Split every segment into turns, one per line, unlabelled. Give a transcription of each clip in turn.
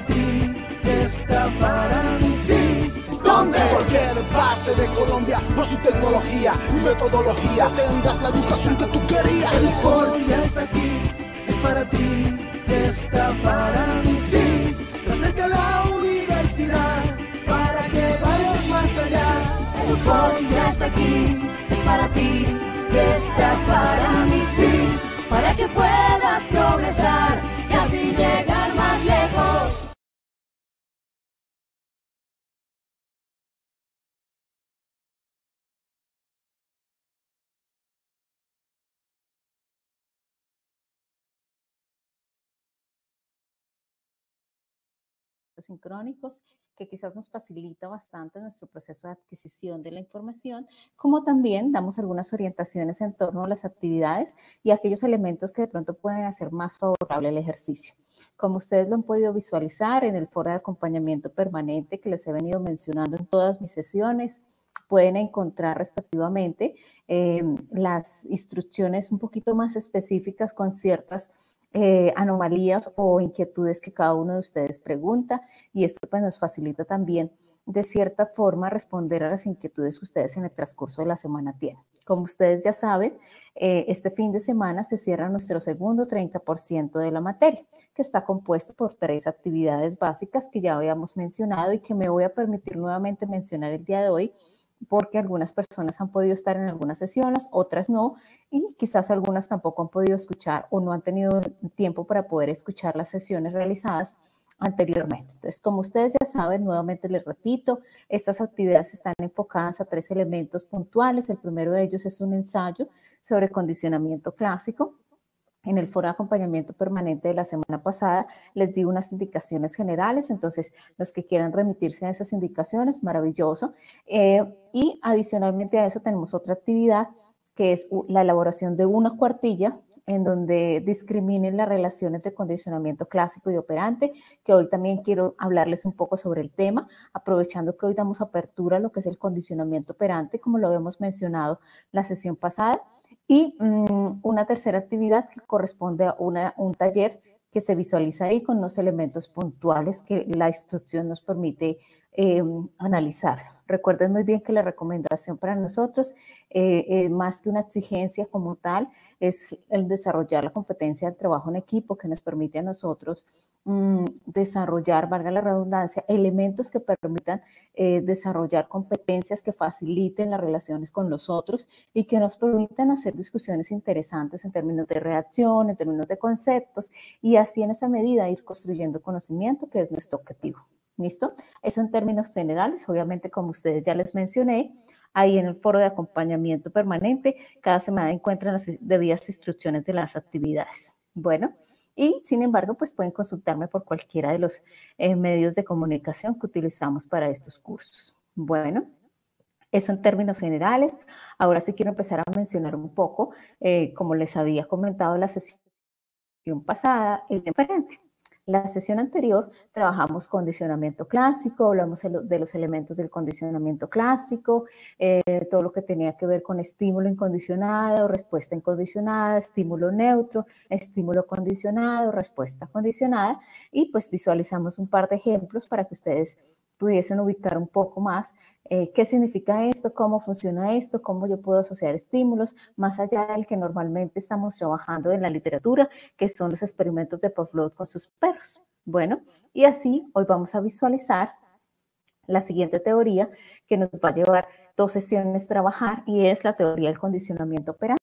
ti, está para mí, sí. ¿Dónde? En cualquier parte de Colombia, por su tecnología y metodología, tendrás la educación que tú querías. El Ford ya está aquí, es para ti, está para mí, sí. Te acerca la universidad para que vayas más allá. El Ford ya está aquí, es para ti, está para mí, sí. Para que puedas progresar y así llegar más lejos.
Sincrónicos, que quizás nos facilita bastante nuestro proceso de adquisición de la información, como también damos algunas orientaciones en torno a las actividades y aquellos elementos que de pronto pueden hacer más favorable el ejercicio. Como ustedes lo han podido visualizar en el foro de acompañamiento permanente que les he venido mencionando en todas mis sesiones, pueden encontrar respectivamente las instrucciones un poquito más específicas con ciertas anomalías o inquietudes que cada uno de ustedes pregunta, y esto pues nos facilita también de cierta forma responder a las inquietudes que ustedes en el transcurso de la semana tienen. Como ustedes ya saben, este fin de semana se cierra nuestro segundo 30% de la materia, que está compuesto por 3 actividades básicas que ya habíamos mencionado y que me voy a permitir nuevamente mencionar el día de hoy, porque algunas personas han podido estar en algunas sesiones, otras no, y quizás algunas tampoco han podido escuchar o no han tenido tiempo para poder escuchar las sesiones realizadas anteriormente. Entonces, como ustedes ya saben, nuevamente les repito, estas actividades están enfocadas a 3 elementos puntuales. El primero de ellos es un ensayo sobre condicionamiento clásico. En el foro de acompañamiento permanente de la semana pasada les di unas indicaciones generales, entonces los que quieran remitirse a esas indicaciones, maravilloso. Y adicionalmente a eso tenemos otra actividad que es la elaboración de una cuartilla en donde discriminen la relación entre condicionamiento clásico y operante, que hoy también quiero hablarles un poco sobre el tema, aprovechando que hoy damos apertura a lo que es el condicionamiento operante, como lo habíamos mencionado la sesión pasada. Y una tercera actividad que corresponde a un taller que se visualiza ahí con unos elementos puntuales que la instrucción nos permite analizar. Recuerden muy bien que la recomendación para nosotros, más que una exigencia como tal, es el desarrollar la competencia de trabajo en equipo que nos permite a nosotros desarrollar, valga la redundancia, elementos que permitan desarrollar competencias que faciliten las relaciones con los otros y que nos permitan hacer discusiones interesantes en términos de reacción, en términos de conceptos, y así en esa medida ir construyendo conocimiento, que es nuestro objetivo. ¿Listo? Eso en términos generales. Obviamente, como ustedes ya les mencioné, ahí en el foro de acompañamiento permanente, cada semana encuentran las debidas instrucciones de las actividades. Bueno, y sin embargo, pues pueden consultarme por cualquiera de los medios de comunicación que utilizamos para estos cursos. Bueno, eso en términos generales. Ahora sí quiero empezar a mencionar un poco, como les había comentado en la sesión pasada, el diferente. La sesión anterior trabajamos condicionamiento clásico, hablamos de los elementos del condicionamiento clásico, todo lo que tenía que ver con estímulo incondicionado, respuesta incondicionada, estímulo neutro, estímulo condicionado, respuesta condicionada, y pues visualizamos un par de ejemplos para que ustedes pudiesen ubicar un poco más qué significa esto, cómo funciona esto, cómo yo puedo asociar estímulos, más allá del que normalmente estamos trabajando en la literatura, que son los experimentos de Pavlov con sus perros. Bueno, y así hoy vamos a visualizar la siguiente teoría que nos va a llevar 2 sesiones a trabajar, y es la teoría del condicionamiento operante.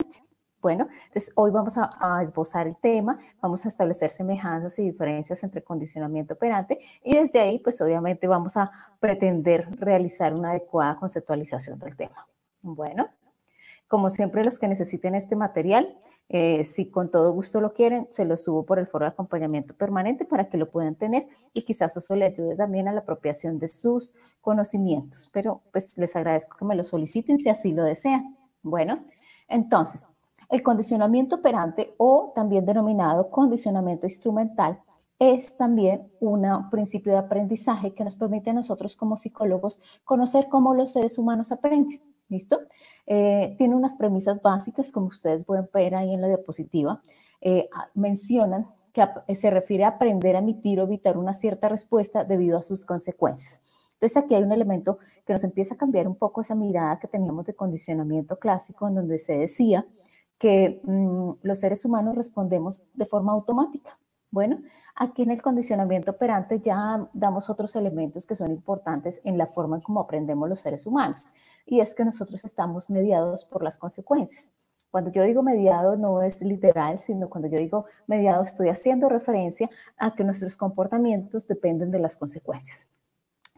Bueno, entonces hoy vamos a esbozar el tema, vamos a establecer semejanzas y diferencias entre condicionamiento operante, y desde ahí pues obviamente vamos a pretender realizar una adecuada conceptualización del tema. Bueno, como siempre, los que necesiten este material, si con todo gusto lo quieren, se lo subo por el foro de acompañamiento permanente para que lo puedan tener, y quizás eso le ayude también a la apropiación de sus conocimientos, pero pues les agradezco que me lo soliciten si así lo desean. Bueno, entonces, el condicionamiento operante, o también denominado condicionamiento instrumental, es también un principio de aprendizaje que nos permite a nosotros como psicólogos conocer cómo los seres humanos aprenden. ¿Listo? Tiene unas premisas básicas, como ustedes pueden ver ahí en la diapositiva. Mencionan se refiere a aprender a emitir o evitar una cierta respuesta debido a sus consecuencias. Entonces aquí hay un elemento que nos empieza a cambiar un poco esa mirada que teníamos de condicionamiento clásico, en donde se decía que los seres humanos respondemos de forma automática. Bueno, aquí en el condicionamiento operante ya damos otros elementos que son importantes en la forma en cómo aprendemos los seres humanos, y es que nosotros estamos mediados por las consecuencias. Cuando yo digo mediado no es literal, sino cuando yo digo mediado estoy haciendo referencia a que nuestros comportamientos dependen de las consecuencias.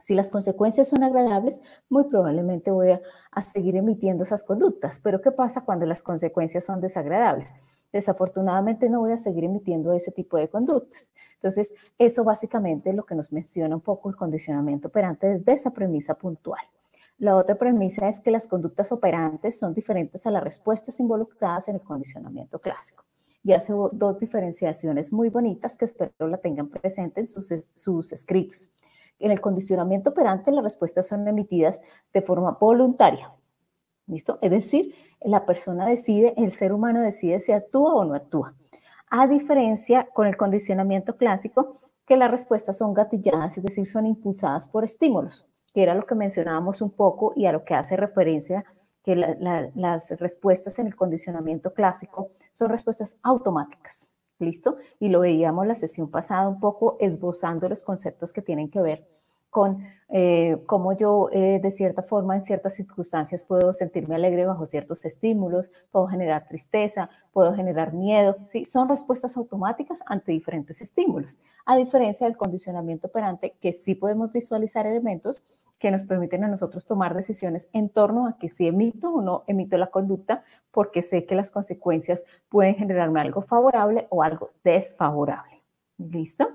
Si las consecuencias son agradables, muy probablemente voy a seguir emitiendo esas conductas. Pero ¿qué pasa cuando las consecuencias son desagradables? Desafortunadamente no voy a seguir emitiendo ese tipo de conductas. Entonces, eso básicamente es lo que nos menciona un poco el condicionamiento operante desde esa premisa puntual. La otra premisa es que las conductas operantes son diferentes a las respuestas involucradas en el condicionamiento clásico. Y hace dos diferenciaciones muy bonitas que espero la tengan presente en sus escritos. En el condicionamiento operante, las respuestas son emitidas de forma voluntaria. ¿Listo? Es decir, la persona decide, el ser humano decide si actúa o no actúa. A diferencia con el condicionamiento clásico, que las respuestas son gatilladas, es decir, son impulsadas por estímulos, que era lo que mencionábamos un poco y a lo que hace referencia que las respuestas en el condicionamiento clásico son respuestas automáticas. ¿Listo? Y lo veíamos la sesión pasada un poco esbozando los conceptos que tienen que ver con cómo yo de cierta forma en ciertas circunstancias puedo sentirme alegre bajo ciertos estímulos, puedo generar tristeza, puedo generar miedo, ¿sí? Son respuestas automáticas ante diferentes estímulos, a diferencia del condicionamiento operante que sí podemos visualizar elementos que nos permiten a nosotros tomar decisiones en torno a que si emito o no emito la conducta, porque sé que las consecuencias pueden generarme algo favorable o algo desfavorable. ¿Listo?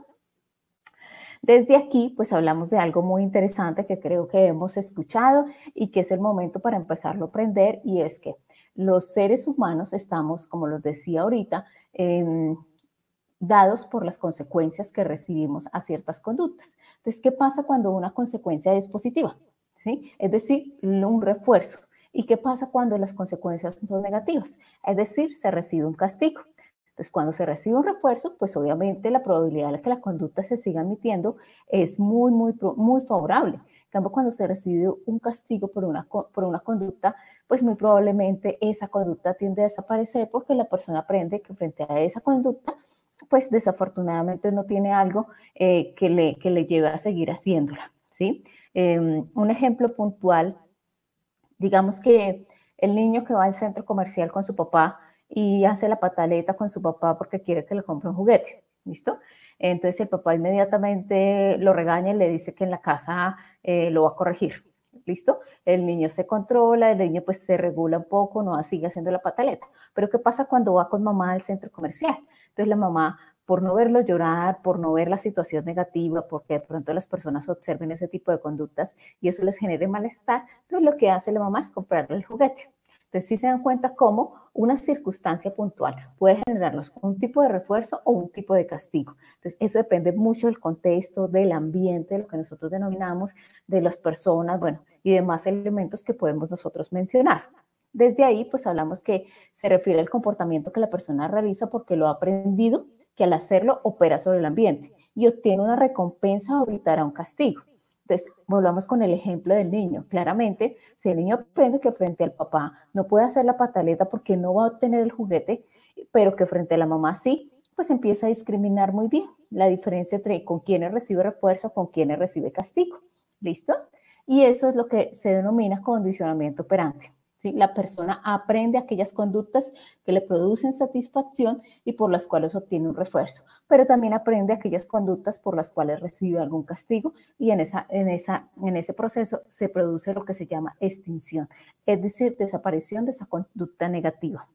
Desde aquí, pues hablamos de algo muy interesante que creo que hemos escuchado y que es el momento para empezarlo a aprender, y es que los seres humanos estamos, como los decía ahorita, dados por las consecuencias que recibimos a ciertas conductas. Entonces, ¿qué pasa cuando una consecuencia es positiva? ¿Sí? Es decir, un refuerzo. ¿Y qué pasa cuando las consecuencias son negativas? Es decir, se recibe un castigo. Entonces, cuando se recibe un refuerzo, pues obviamente la probabilidad de que la conducta se siga emitiendo es muy favorable. En cambio, cuando se recibe un castigo por una conducta, pues muy probablemente esa conducta tiende a desaparecer porque la persona aprende que frente a esa conducta, pues desafortunadamente no tiene algo que le lleve a seguir haciéndola, ¿sí? Un ejemplo puntual, digamos que el niño que va al centro comercial con su papá y hace la pataleta con su papá porque quiere que le compre un juguete, ¿listo? Entonces el papá inmediatamente lo regaña y le dice que en la casa lo va a corregir, ¿listo? El niño se controla, el niño pues se regula un poco, no sigue haciendo la pataleta. Pero ¿qué pasa cuando va con mamá al centro comercial? Entonces la mamá, por no verlo llorar, por no ver la situación negativa, porque de pronto las personas observen ese tipo de conductas y eso les genere malestar, entonces lo que hace la mamá es comprarle el juguete. Entonces, sí se dan cuenta cómo una circunstancia puntual puede generarnos un tipo de refuerzo o un tipo de castigo. Entonces, eso depende mucho del contexto, del ambiente, de lo que nosotros denominamos, de las personas, bueno, y demás elementos que podemos nosotros mencionar. Desde ahí, pues hablamos que se refiere al comportamiento que la persona realiza porque lo ha aprendido, que al hacerlo opera sobre el ambiente y obtiene una recompensa o evitará un castigo. Entonces, volvamos con el ejemplo del niño. Claramente, si el niño aprende que frente al papá no puede hacer la pataleta porque no va a obtener el juguete, pero que frente a la mamá sí, pues empieza a discriminar muy bien la diferencia entre con quienes recibe refuerzo, con quienes recibe castigo. ¿Listo? Y eso es lo que se denomina condicionamiento operante. ¿Sí? La persona aprende aquellas conductas que le producen satisfacción y por las cuales obtiene un refuerzo, pero también aprende aquellas conductas por las cuales recibe algún castigo y en ese proceso se produce lo que se llama extinción, es decir, desaparición de esa conducta negativa.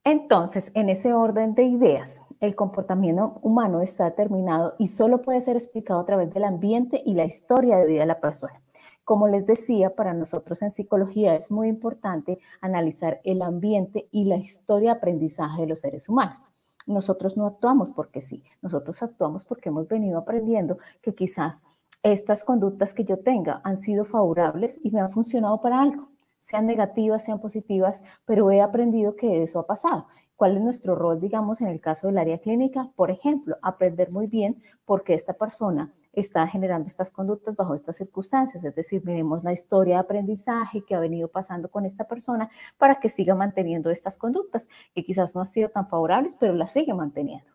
Entonces, en ese orden de ideas, el comportamiento humano está determinado y solo puede ser explicado a través del ambiente y la historia de vida de la persona. Como les decía, para nosotros en psicología es muy importante analizar el ambiente y la historia de aprendizaje de los seres humanos. Nosotros no actuamos porque sí, nosotros actuamos porque hemos venido aprendiendo que quizás estas conductas que yo tenga han sido favorables y me han funcionado para algo. sean negativas, sean positivas, pero he aprendido que eso ha pasado. ¿Cuál es nuestro rol, digamos, en el caso del área clínica? Por ejemplo, aprender muy bien por qué esta persona está generando estas conductas bajo estas circunstancias. Es decir, miremos la historia de aprendizaje que ha venido pasando con esta persona para que siga manteniendo estas conductas, que quizás no han sido tan favorables, pero las sigue manteniendo.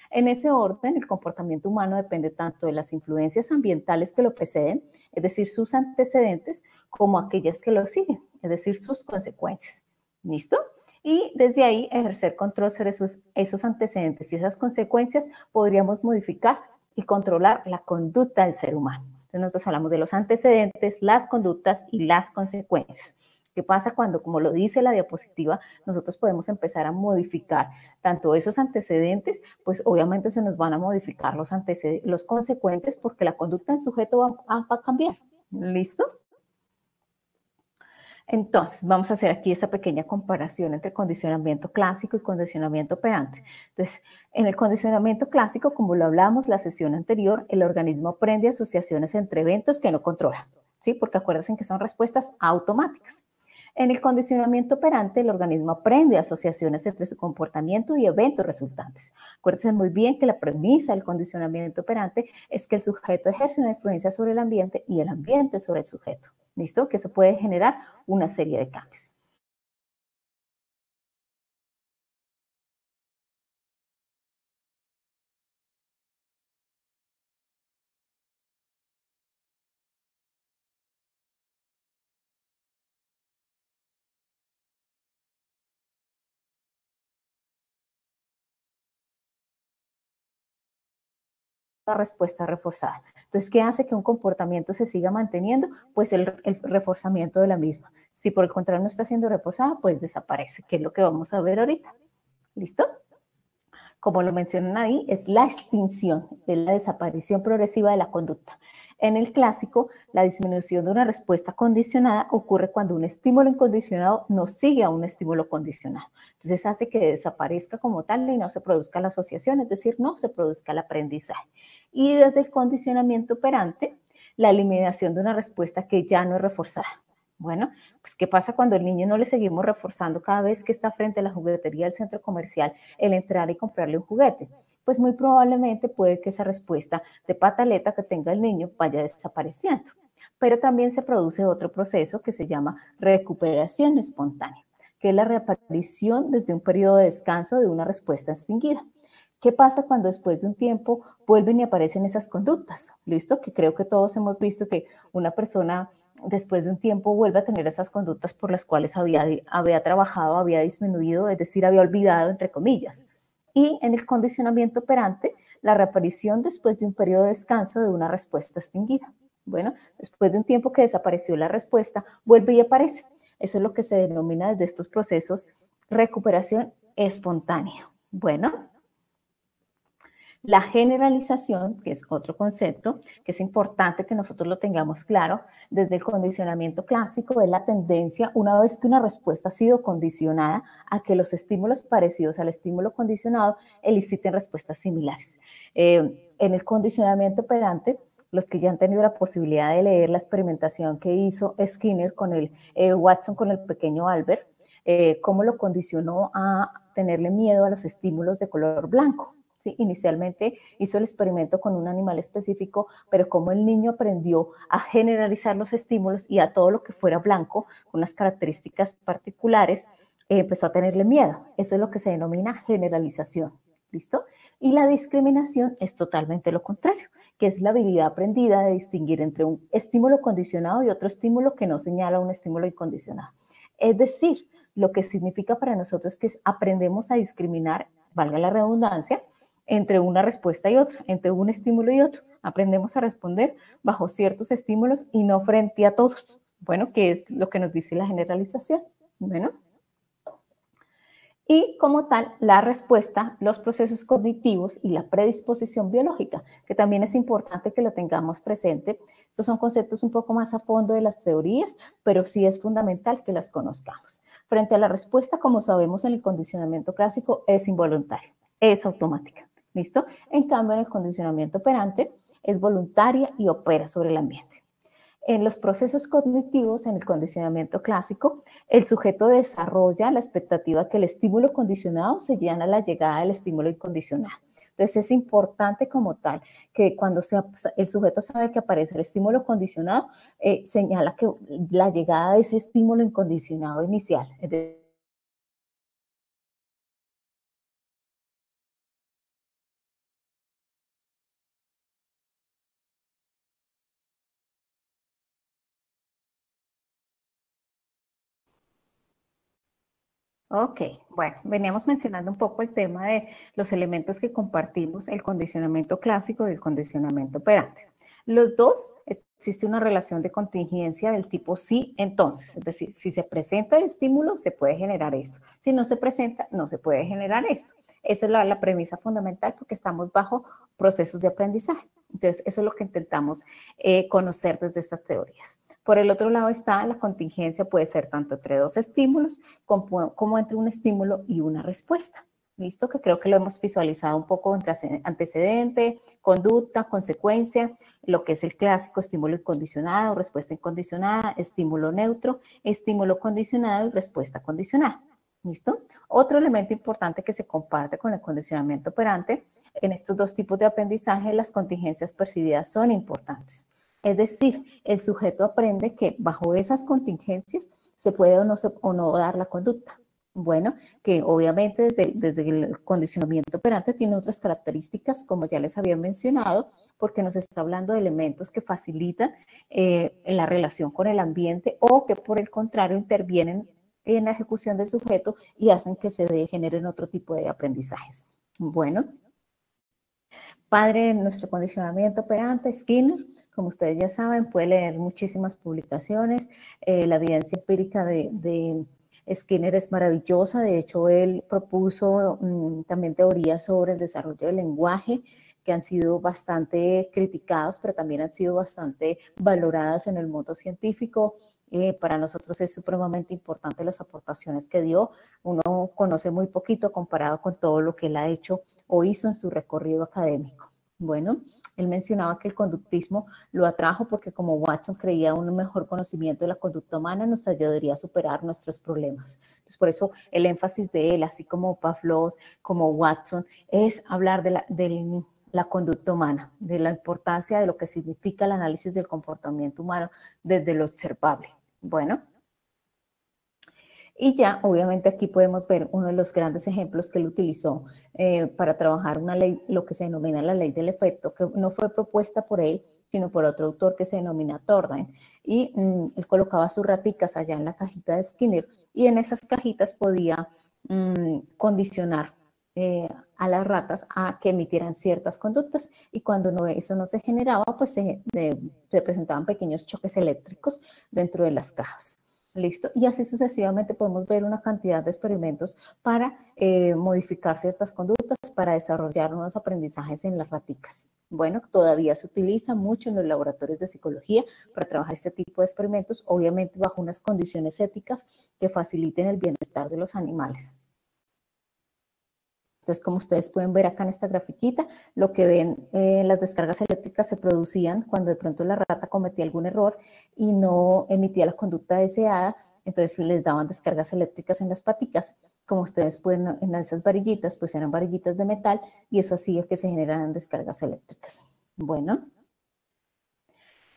En ese orden, el comportamiento humano depende tanto de las influencias ambientales que lo preceden, es decir, sus antecedentes, como aquellas que lo siguen, es decir, sus consecuencias. ¿Listo? Y desde ahí ejercer control sobre esos antecedentes y esas consecuencias podríamos modificar y controlar la conducta del ser humano. Entonces nosotros hablamos de los antecedentes, las conductas y las consecuencias. ¿Qué pasa cuando, como lo dice la diapositiva, nosotros podemos empezar a modificar tanto esos antecedentes? Pues obviamente se nos van a modificar los consecuentes porque la conducta del sujeto va a cambiar. ¿Listo? Entonces, vamos a hacer aquí esa pequeña comparación entre condicionamiento clásico y condicionamiento operante. Entonces, en el condicionamiento clásico, como lo hablamos la sesión anterior, el organismo aprende asociaciones entre eventos que no controla, ¿sí? Porque acuérdense que son respuestas automáticas. En el condicionamiento operante, el organismo aprende asociaciones entre su comportamiento y eventos resultantes. Acuérdense muy bien que la premisa del condicionamiento operante es que el sujeto ejerce una influencia sobre el ambiente y el ambiente sobre el sujeto. ¿Listo? Que eso puede generar una serie de cambios. La respuesta reforzada. Entonces, ¿qué hace que un comportamiento se siga manteniendo? Pues el reforzamiento de la misma. Si por el contrario no está siendo reforzada, pues desaparece, que es lo que vamos a ver ahorita. ¿Listo? Como lo mencionan ahí, es la extinción, es la desaparición progresiva de la conducta. En el clásico, la disminución de una respuesta condicionada ocurre cuando un estímulo incondicionado no sigue a un estímulo condicionado. Entonces hace que desaparezca como tal y no se produzca la asociación, es decir, no se produzca el aprendizaje. Y desde el condicionamiento operante, la eliminación de una respuesta que ya no es reforzada. Bueno, pues ¿qué pasa cuando el niño no le seguimos reforzando cada vez que está frente a la juguetería del centro comercial el entrar y comprarle un juguete? Pues muy probablemente puede que esa respuesta de pataleta que tenga el niño vaya desapareciendo. Pero también se produce otro proceso que se llama recuperación espontánea, que es la reaparición desde un periodo de descanso de una respuesta extinguida. ¿Qué pasa cuando después de un tiempo vuelven y aparecen esas conductas? ¿Listo? Que creo que todos hemos visto que una persona después de un tiempo vuelve a tener esas conductas por las cuales había trabajado, había disminuido, es decir, había olvidado, entre comillas. Y en el condicionamiento operante, la reaparición después de un periodo de descanso de una respuesta extinguida. Bueno, después de un tiempo que desapareció la respuesta, vuelve y aparece. Eso es lo que se denomina desde estos procesos recuperación espontánea. Bueno, la generalización, que es otro concepto que es importante que nosotros lo tengamos claro, desde el condicionamiento clásico es la tendencia, una vez que una respuesta ha sido condicionada, a que los estímulos parecidos al estímulo condicionado eliciten respuestas similares. En el condicionamiento operante, los que ya han tenido la posibilidad de leer la experimentación que hizo Skinner con Watson con el pequeño Albert, cómo lo condicionó a tenerle miedo a los estímulos de color blanco. Sí, inicialmente hizo el experimento con un animal específico, pero como el niño aprendió a generalizar los estímulos y a todo lo que fuera blanco, con unas características particulares, empezó a tenerle miedo. Eso es lo que se denomina generalización. ¿Listo? Y la discriminación es totalmente lo contrario, que es la habilidad aprendida de distinguir entre un estímulo condicionado y otro estímulo que no señala un estímulo incondicionado. Es decir, lo que significa para nosotros que aprendemos a discriminar, valga la redundancia, entre una respuesta y otra, entre un estímulo y otro. Aprendemos a responder bajo ciertos estímulos y no frente a todos. Bueno, que es lo que nos dice la generalización. Bueno. Y como tal, la respuesta, los procesos cognitivos y la predisposición biológica, que también es importante que lo tengamos presente. Estos son conceptos un poco más a fondo de las teorías, pero sí es fundamental que las conozcamos. Frente a la respuesta, como sabemos en el condicionamiento clásico, es involuntaria, es automática. ¿Listo? En cambio, en el condicionamiento operante es voluntaria y opera sobre el ambiente. En los procesos cognitivos, en el condicionamiento clásico, el sujeto desarrolla la expectativa que el estímulo condicionado se llama la llegada del estímulo incondicional. Entonces es importante como tal que cuando el sujeto sabe que aparece el estímulo condicionado, señala que la llegada de ese estímulo incondicionado inicial, es decir, ok, bueno, veníamos mencionando un poco el tema de los elementos que compartimos, el condicionamiento clásico y el condicionamiento operante. Los dos, existe una relación de contingencia del tipo sí, entonces, es decir, si se presenta el estímulo, se puede generar esto. Si no se presenta, no se puede generar esto. Esa es la premisa fundamental porque estamos bajo procesos de aprendizaje. Entonces, eso es lo que intentamos conocer desde estas teorías. Por el otro lado está la contingencia, puede ser tanto entre dos estímulos como entre un estímulo y una respuesta. ¿Listo? Que creo que lo hemos visualizado un poco entre antecedente, conducta, consecuencia, lo que es el clásico estímulo incondicionado, respuesta incondicionada, estímulo neutro, estímulo condicionado y respuesta condicionada. ¿Listo? Otro elemento importante que se comparte con el condicionamiento operante, en estos dos tipos de aprendizaje, las contingencias percibidas son importantes. Es decir, el sujeto aprende que bajo esas contingencias se puede o no dar la conducta. Bueno, que obviamente desde el condicionamiento operante tiene otras características, como ya les había mencionado, porque nos está hablando de elementos que facilitan la relación con el ambiente o que por el contrario intervienen en la ejecución del sujeto y hacen que se generen otro tipo de aprendizajes. Bueno, padre de nuestro condicionamiento operante, Skinner, como ustedes ya saben, puede leer muchísimas publicaciones. La evidencia empírica de Skinner es maravillosa. De hecho, él propuso también teorías sobre el desarrollo del lenguaje que han sido bastante criticadas, pero también han sido bastante valoradas en el mundo científico. Para nosotros es supremamente importante las aportaciones que dio. Uno conoce muy poquito comparado con todo lo que él ha hecho o hizo en su recorrido académico. Bueno, él mencionaba que el conductismo lo atrajo porque como Watson creía un mejor conocimiento de la conducta humana nos ayudaría a superar nuestros problemas. Entonces, por eso el énfasis de él, así como Pavlov, como Watson, es hablar de la conducta humana, de la importancia de lo que significa el análisis del comportamiento humano desde lo observable. Bueno, y ya obviamente aquí podemos ver uno de los grandes ejemplos que él utilizó para trabajar una ley, lo que se denomina la ley del efecto, que no fue propuesta por él, sino por otro autor que se denomina Thorndike. Y él colocaba sus raticas allá en la cajita de Skinner y en esas cajitas podía condicionar a las ratas a que emitieran ciertas conductas y cuando eso no se generaba, pues se presentaban pequeños choques eléctricos dentro de las cajas. ¿Listo? Y así sucesivamente podemos ver una cantidad de experimentos para modificar ciertas conductas, para desarrollar unos aprendizajes en las raticas. Bueno, todavía se utiliza mucho en los laboratorios de psicología para trabajar este tipo de experimentos, obviamente bajo unas condiciones éticas que faciliten el bienestar de los animales. Entonces, como ustedes pueden ver acá en esta grafiquita, lo que ven, las descargas eléctricas se producían cuando de pronto la rata cometía algún error y no emitía la conducta deseada, entonces les daban descargas eléctricas en las paticas. Como ustedes pueden, en esas varillitas, pues eran varillitas de metal y eso hacía que se generaran descargas eléctricas. Bueno,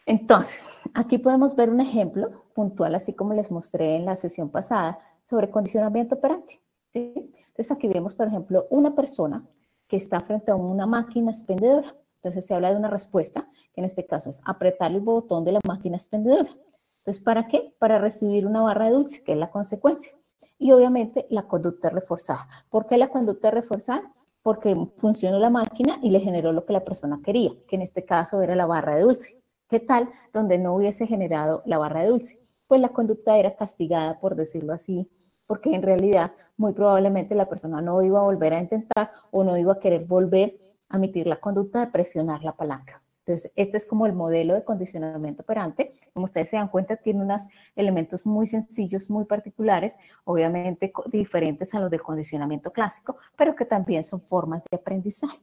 entonces, aquí podemos ver un ejemplo puntual, así como les mostré en la sesión pasada, sobre condicionamiento operante. ¿Sí? Entonces aquí vemos, por ejemplo, una persona que está frente a una máquina expendedora. Entonces se habla de una respuesta, que en este caso es apretar el botón de la máquina expendedora. Entonces, ¿para qué? Para recibir una barra de dulce, que es la consecuencia. Y obviamente la conducta reforzada. ¿Por qué la conducta reforzada? Porque funcionó la máquina y le generó lo que la persona quería, que en este caso era la barra de dulce. ¿Qué tal donde no hubiese generado la barra de dulce? Pues la conducta era castigada, por decirlo así, porque en realidad muy probablemente la persona no iba a volver a intentar o no iba a querer volver a emitir la conducta de presionar la palanca. Entonces, este es como el modelo de condicionamiento operante. Como ustedes se dan cuenta, tiene unos elementos muy sencillos, muy particulares, obviamente diferentes a los del condicionamiento clásico, pero que también son formas de aprendizaje.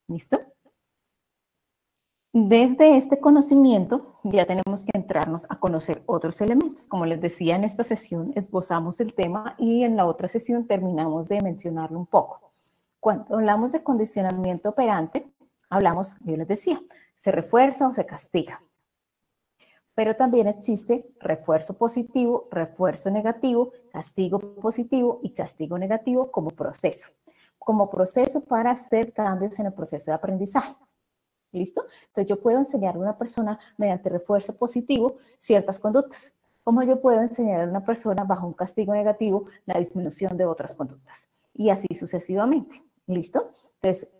¿Listo? Desde este conocimiento, ya tenemos que entrarnos a conocer otros elementos. Como les decía, en esta sesión esbozamos el tema y en la otra sesión terminamos de mencionarlo un poco. Cuando hablamos de condicionamiento operante, hablamos, yo les decía, se refuerza o se castiga. Pero también existe refuerzo positivo, refuerzo negativo, castigo positivo y castigo negativo como proceso para hacer cambios en el proceso de aprendizaje. ¿Listo? Entonces yo puedo enseñar a una persona mediante refuerzo positivo ciertas conductas, como yo puedo enseñar a una persona bajo un castigo negativo la disminución de otras conductas, y así sucesivamente. ¿Listo? Entonces,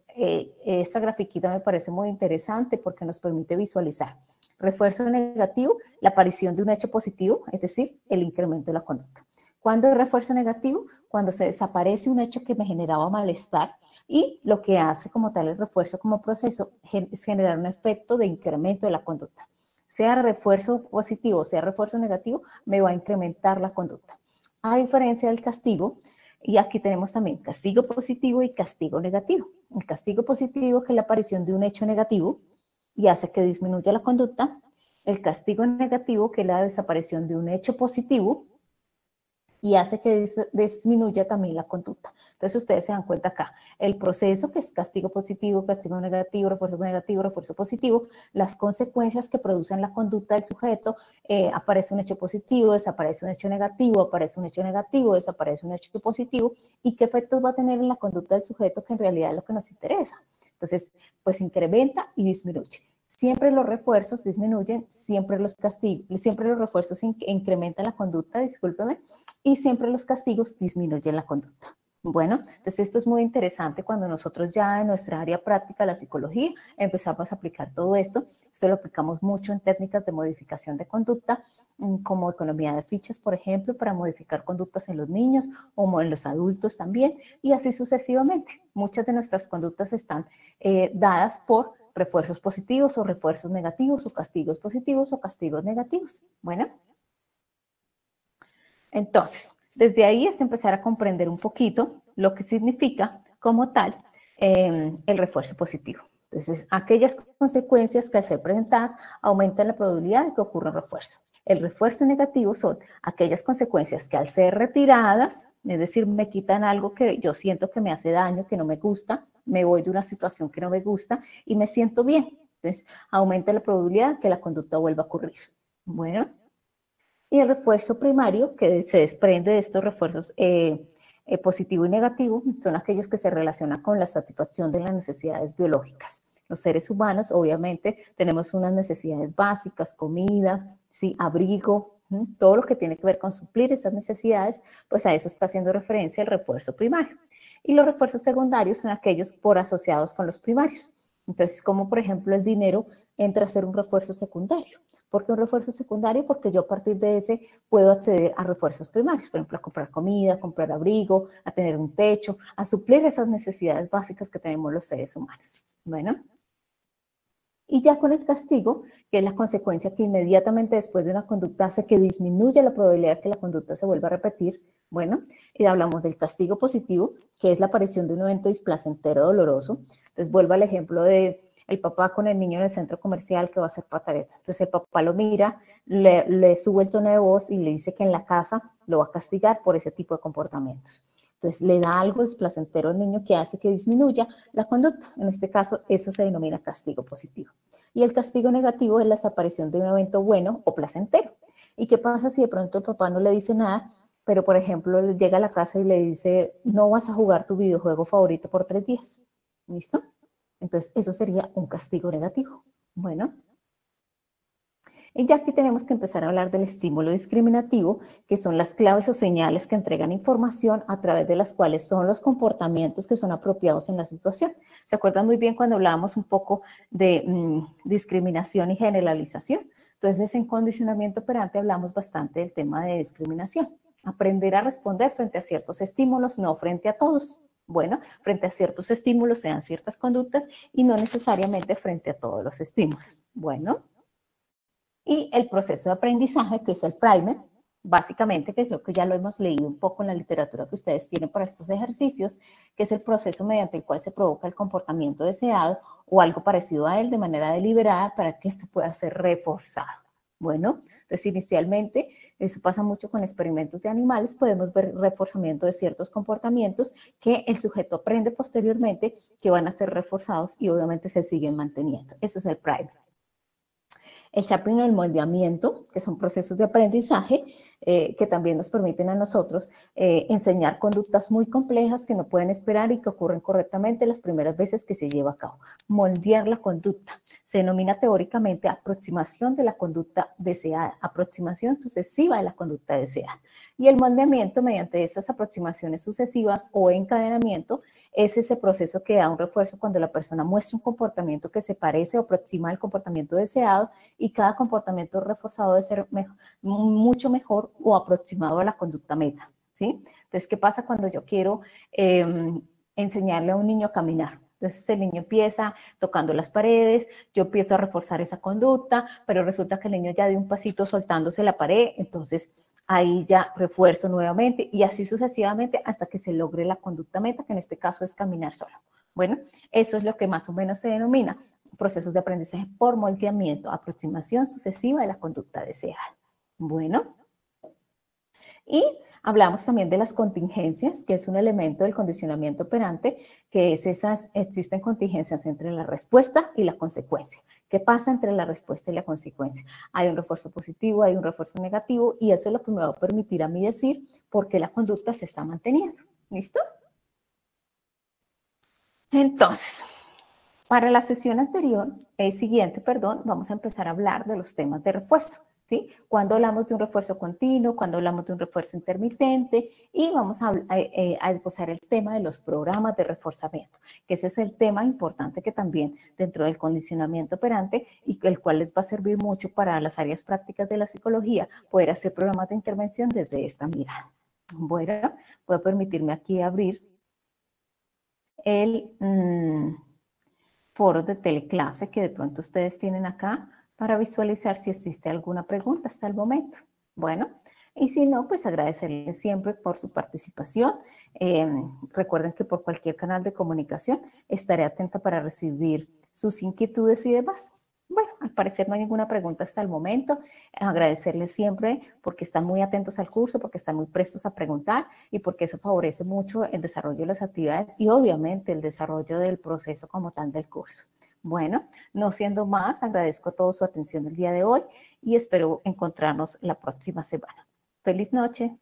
esta grafiquita me parece muy interesante porque nos permite visualizar refuerzo negativo, la aparición de un hecho positivo, es decir, el incremento de la conducta. ¿Cuándo es refuerzo negativo? Cuando se desaparece un hecho que me generaba malestar y lo que hace como tal el refuerzo como proceso es generar un efecto de incremento de la conducta. Sea refuerzo positivo, sea refuerzo negativo, me va a incrementar la conducta. A diferencia del castigo, y aquí tenemos también castigo positivo y castigo negativo. El castigo positivo, que es la aparición de un hecho negativo y hace que disminuya la conducta. El castigo negativo, que es la desaparición de un hecho positivo y hace que disminuya también la conducta. Entonces ustedes se dan cuenta acá, el proceso que es castigo positivo, castigo negativo, refuerzo positivo, las consecuencias que producen la conducta del sujeto, aparece un hecho positivo, desaparece un hecho negativo, aparece un hecho negativo, desaparece un hecho positivo, y qué efectos va a tener en la conducta del sujeto, que en realidad es lo que nos interesa. Entonces, pues incrementa y disminuye. Siempre los refuerzos disminuyen, siempre los refuerzos incrementan la conducta, discúlpeme, y siempre los castigos disminuyen la conducta. Bueno, entonces esto es muy interesante cuando nosotros ya en nuestra área práctica, la psicología, empezamos a aplicar todo esto. Esto lo aplicamos mucho en técnicas de modificación de conducta, como economía de fichas, por ejemplo, para modificar conductas en los niños o en los adultos también, y así sucesivamente. Muchas de nuestras conductas están dadas por refuerzos positivos o refuerzos negativos, o castigos positivos o castigos negativos. Bueno, entonces, desde ahí es empezar a comprender un poquito lo que significa como tal el refuerzo positivo. Entonces, aquellas consecuencias que al ser presentadas aumentan la probabilidad de que ocurra un refuerzo. El refuerzo negativo son aquellas consecuencias que al ser retiradas, es decir, me quitan algo que yo siento que me hace daño, que no me gusta, me voy de una situación que no me gusta y me siento bien. Entonces, aumenta la probabilidad de que la conducta vuelva a ocurrir. Bueno, y el refuerzo primario, que se desprende de estos refuerzos positivo y negativo, son aquellos que se relacionan con la satisfacción de las necesidades biológicas. Los seres humanos, obviamente, tenemos unas necesidades básicas, comida, ¿sí? Abrigo, todo lo que tiene que ver con suplir esas necesidades, pues a eso está haciendo referencia el refuerzo primario. Y los refuerzos secundarios son aquellos por asociados con los primarios. Entonces, como por ejemplo el dinero entra a ser un refuerzo secundario. ¿Por qué un refuerzo secundario? Porque yo a partir de ese puedo acceder a refuerzos primarios, por ejemplo, a comprar comida, a comprar abrigo, a tener un techo, a suplir esas necesidades básicas que tenemos los seres humanos. Bueno, y ya con el castigo, que es la consecuencia que inmediatamente después de una conducta hace que disminuya la probabilidad de que la conducta se vuelva a repetir. Bueno, y hablamos del castigo positivo, que es la aparición de un evento displacentero doloroso. Entonces vuelvo al ejemplo de el papá con el niño en el centro comercial que va a hacer pataleta. Entonces el papá lo mira, le sube el tono de voz y le dice que en la casa lo va a castigar por ese tipo de comportamientos. Entonces le da algo displacentero al niño que hace que disminuya la conducta. En este caso, eso se denomina castigo positivo. Y el castigo negativo es la desaparición de un evento bueno o placentero. ¿Y qué pasa si de pronto el papá no le dice nada, pero por ejemplo llega a la casa y le dice, no vas a jugar tu videojuego favorito por 3 días? ¿Listo? Entonces, eso sería un castigo negativo. Bueno, y ya aquí tenemos que empezar a hablar del estímulo discriminativo, que son las claves o señales que entregan información a través de las cuales son los comportamientos que son apropiados en la situación. ¿Se acuerdan muy bien cuando hablábamos un poco de discriminación y generalización? Entonces, en condicionamiento operante hablamos bastante del tema de discriminación. Aprender a responder frente a ciertos estímulos, no frente a todos. Bueno, frente a ciertos estímulos se dan ciertas conductas y no necesariamente frente a todos los estímulos. Bueno, y el proceso de aprendizaje, que es el primer, básicamente, que creo que ya lo hemos leído un poco en la literatura que ustedes tienen para estos ejercicios, que es el proceso mediante el cual se provoca el comportamiento deseado o algo parecido a él de manera deliberada para que éste pueda ser reforzado. Bueno, entonces inicialmente, eso pasa mucho con experimentos de animales, podemos ver reforzamiento de ciertos comportamientos que el sujeto aprende posteriormente que van a ser reforzados y obviamente se siguen manteniendo. Eso es el primer. El chaperón y el moldeamiento, que son procesos de aprendizaje que también nos permiten a nosotros enseñar conductas muy complejas que no pueden esperar y que ocurren correctamente las primeras veces que se lleva a cabo. Moldear la conducta. Se denomina teóricamente aproximación de la conducta deseada, aproximación sucesiva de la conducta deseada. Y el moldeamiento, mediante esas aproximaciones sucesivas o encadenamiento, es ese proceso que da un refuerzo cuando la persona muestra un comportamiento que se parece o aproxima al comportamiento deseado y cada comportamiento reforzado debe ser mucho mejor o aproximado a la conducta meta, ¿sí? Entonces, ¿qué pasa cuando yo quiero enseñarle a un niño a caminar? Entonces el niño empieza tocando las paredes, yo empiezo a reforzar esa conducta, pero resulta que el niño ya dio un pasito soltándose la pared, entonces ahí ya refuerzo nuevamente y así sucesivamente hasta que se logre la conducta meta, que en este caso es caminar solo. Bueno, eso es lo que más o menos se denomina procesos de aprendizaje por moldeamiento, aproximación sucesiva de la conducta deseada. Bueno, y hablamos también de las contingencias, que es un elemento del condicionamiento operante, que es existen contingencias entre la respuesta y la consecuencia. ¿Qué pasa entre la respuesta y la consecuencia? Hay un refuerzo positivo, hay un refuerzo negativo, y eso es lo que me va a permitir a mí decir por qué la conducta se está manteniendo. ¿Listo? Entonces, para la sesión siguiente, vamos a empezar a hablar de los temas de refuerzo. ¿Sí? Cuando hablamos de un refuerzo continuo, cuando hablamos de un refuerzo intermitente y vamos a esbozar el tema de los programas de reforzamiento, que ese es el tema importante que también dentro del condicionamiento operante y el cual les va a servir mucho para las áreas prácticas de la psicología, poder hacer programas de intervención desde esta mirada. Bueno, voy a permitirme aquí abrir el foro de teleclase que de pronto ustedes tienen acá, para visualizar si existe alguna pregunta hasta el momento. Bueno, y si no, pues agradecerles siempre por su participación. Recuerden que por cualquier canal de comunicación estaré atenta para recibir sus inquietudes y demás. Bueno, al parecer no hay ninguna pregunta hasta el momento. Agradecerles siempre porque están muy atentos al curso, porque están muy prestos a preguntar y porque eso favorece mucho el desarrollo de las actividades y obviamente el desarrollo del proceso como tal del curso. Bueno, no siendo más, agradezco a todos su atención el día de hoy y espero encontrarnos la próxima semana. Feliz noche.